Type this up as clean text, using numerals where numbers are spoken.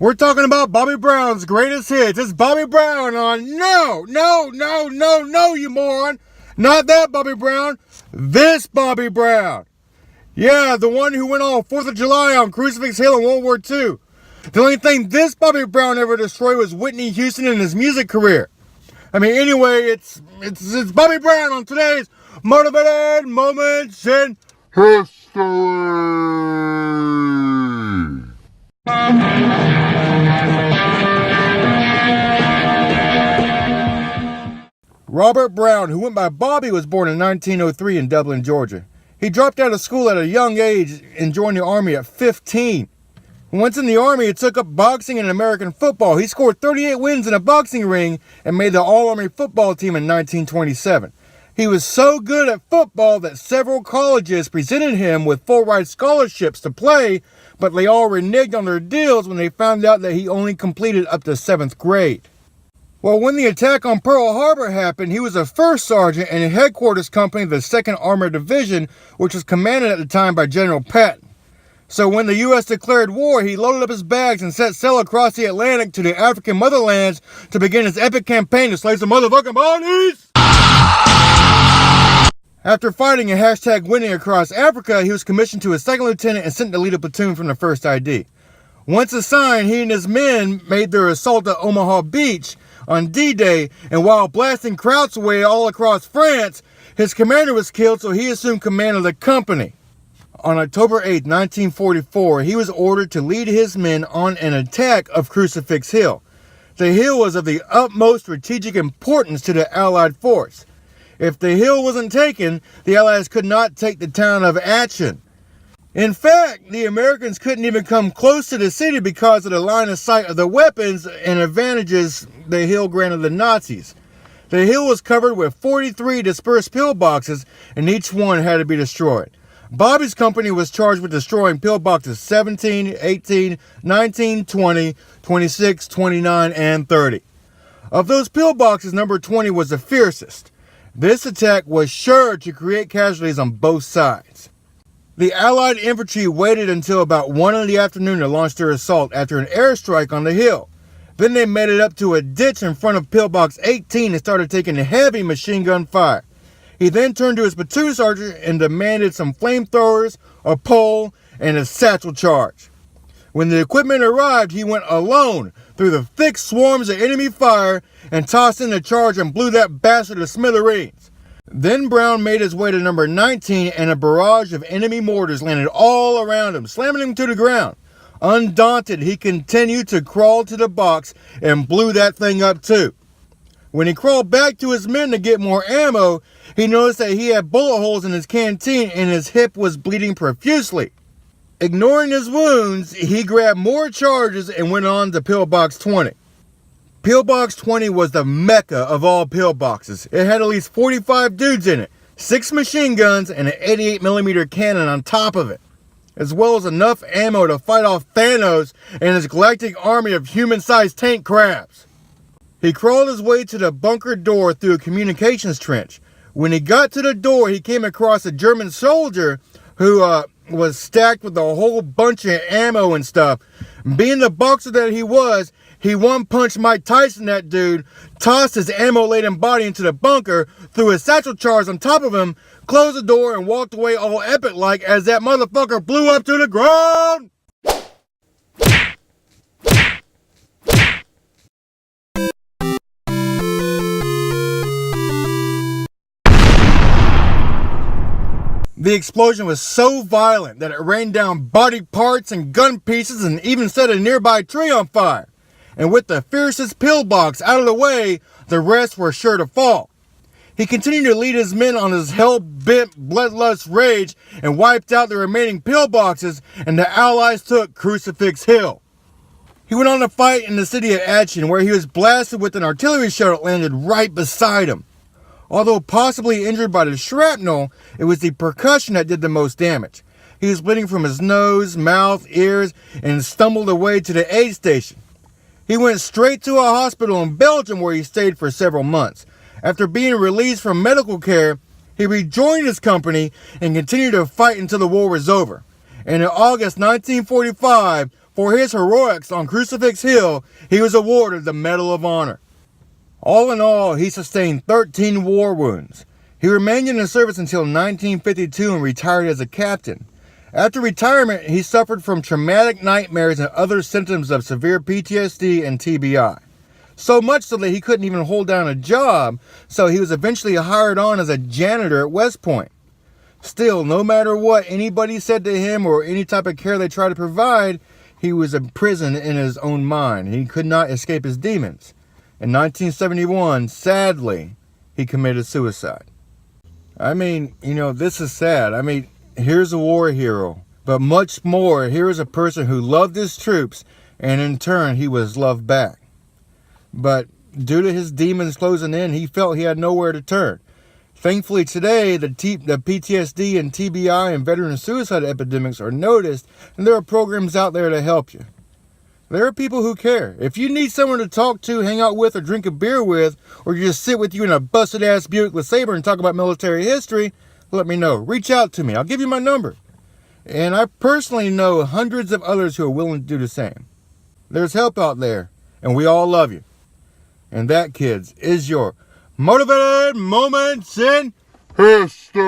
We're talking about Bobbie Brown's greatest hits. It's Bobbie Brown on No, you moron. Not that Bobbie Brown. This Bobbie Brown. Yeah, the one who went on 4th of July on Crucifix Hill in World War II. The only thing this Bobbie Brown ever destroyed was Whitney Houston in his music career. I mean, anyway, it's Bobbie Brown on today's Motivated Moments in History. Robert Brown, who went by Bobbie, was born in 1903 in Dublin, Georgia. He dropped out of school at a young age and joined the Army at 15. Once in the Army, he took up boxing and American football. He scored 38 wins in a boxing ring and made the All-Army football team in 1927. He was so good at football that several colleges presented him with full-ride scholarships to play, but they all reneged on their deals when they found out that he only completed up to 7th grade. Well, when the attack on Pearl Harbor happened, he was a first sergeant in a headquarters company of the 2nd Armored Division, which was commanded at the time by General Patton. So when the U.S. declared war, he loaded up his bags and set sail across the Atlantic to the African motherlands to begin his epic campaign to slay some motherfucking bodies! After fighting and #winning across Africa, he was commissioned to a 2nd lieutenant and sent to lead a platoon from the 1st ID. Once assigned, he and his men made their assault at Omaha Beach on D-Day, and while blasting Krauts away all across France, his commander was killed, so he assumed command of the company. On October 8, 1944, he was ordered to lead his men on an attack of Crucifix Hill. The hill was of the utmost strategic importance to the Allied force. If the hill wasn't taken, the Allies could not take the town of Aachen. In fact, the Americans couldn't even come close to the city because of the line of sight of the weapons and advantages the hill granted the Nazis. The hill was covered with 43 dispersed pillboxes, and each one had to be destroyed. Bobbie's company was charged with destroying pillboxes 17, 18, 19, 20, 26, 29, and 30. Of those pillboxes, number 20 was the fiercest. This attack was sure to create casualties on both sides. The Allied infantry waited until about 1 in the afternoon to launch their assault after an airstrike on the hill. Then they made it up to a ditch in front of pillbox 18 and started taking heavy machine gun fire. He then turned to his platoon sergeant and demanded some flamethrowers, a pole, and a satchel charge. When the equipment arrived, he went alone through the thick swarms of enemy fire and tossed in the charge and blew that bastard to smithereens. Then Brown made his way to number 19, and a barrage of enemy mortars landed all around him, slamming him to the ground. Undaunted, he continued to crawl to the box and blew that thing up too. When he crawled back to his men to get more ammo, he noticed that he had bullet holes in his canteen and his hip was bleeding profusely. Ignoring his wounds, he grabbed more charges and went on to pillbox 20. Pillbox 20 was the mecca of all pillboxes. It had at least 45 dudes in it, 6 machine guns, and an 88mm cannon on top of it, as well as enough ammo to fight off Thanos and his galactic army of human-sized tank crabs. He crawled his way to the bunker door through a communications trench. When he got to the door, he came across a German soldier who was stacked with a whole bunch of ammo and stuff. Being the boxer that he was, he one-punched Mike Tyson that dude, tossed his ammo-laden body into the bunker, threw his satchel charge on top of him, closed the door, and walked away all epic-like as that motherfucker blew up to the ground! The explosion was so violent that it rained down body parts and gun pieces and even set a nearby tree on fire. And with the fiercest pillbox out of the way, the rest were sure to fall. He continued to lead his men on his hell-bent bloodlust rage and wiped out the remaining pillboxes, and the Allies took Crucifix Hill. He went on to fight in the city of Aachen, where he was blasted with an artillery shell that landed right beside him. Although possibly injured by the shrapnel, it was the percussion that did the most damage. He was bleeding from his nose, mouth, ears, and stumbled away to the aid station. He went straight to a hospital in Belgium where he stayed for several months. After being released from medical care, he rejoined his company and continued to fight until the war was over. And in August 1945, For his heroics on Crucifix Hill, he was awarded the Medal of Honor. All in all, he sustained 13 war wounds. He remained in the service until 1952 and retired as a captain. After retirement, he suffered from traumatic nightmares and other symptoms of severe PTSD and TBI. So much so that he couldn't even hold down a job, so he was eventually hired on as a janitor at West Point. Still, no matter what anybody said to him or any type of care they tried to provide, he was imprisoned in his own mind. He could not escape his demons. In 1971, sadly, he committed suicide. I mean, this is sad. I mean, here's a war hero. But much more, here is a person who loved his troops, and in turn, he was loved back. But due to his demons closing in, he felt he had nowhere to turn. Thankfully today, the PTSD and TBI and veteran suicide epidemics are noticed, and there are programs out there to help you. There are people who care. If you need someone to talk to, hang out with, or drink a beer with, or just sit with you in a busted-ass Buick LeSabre and talk about military history, let me know. Reach out to me. I'll give you my number. And I personally know hundreds of others who are willing to do the same. There's help out there, and we all love you. And that, kids, is your Motivated Moments in History.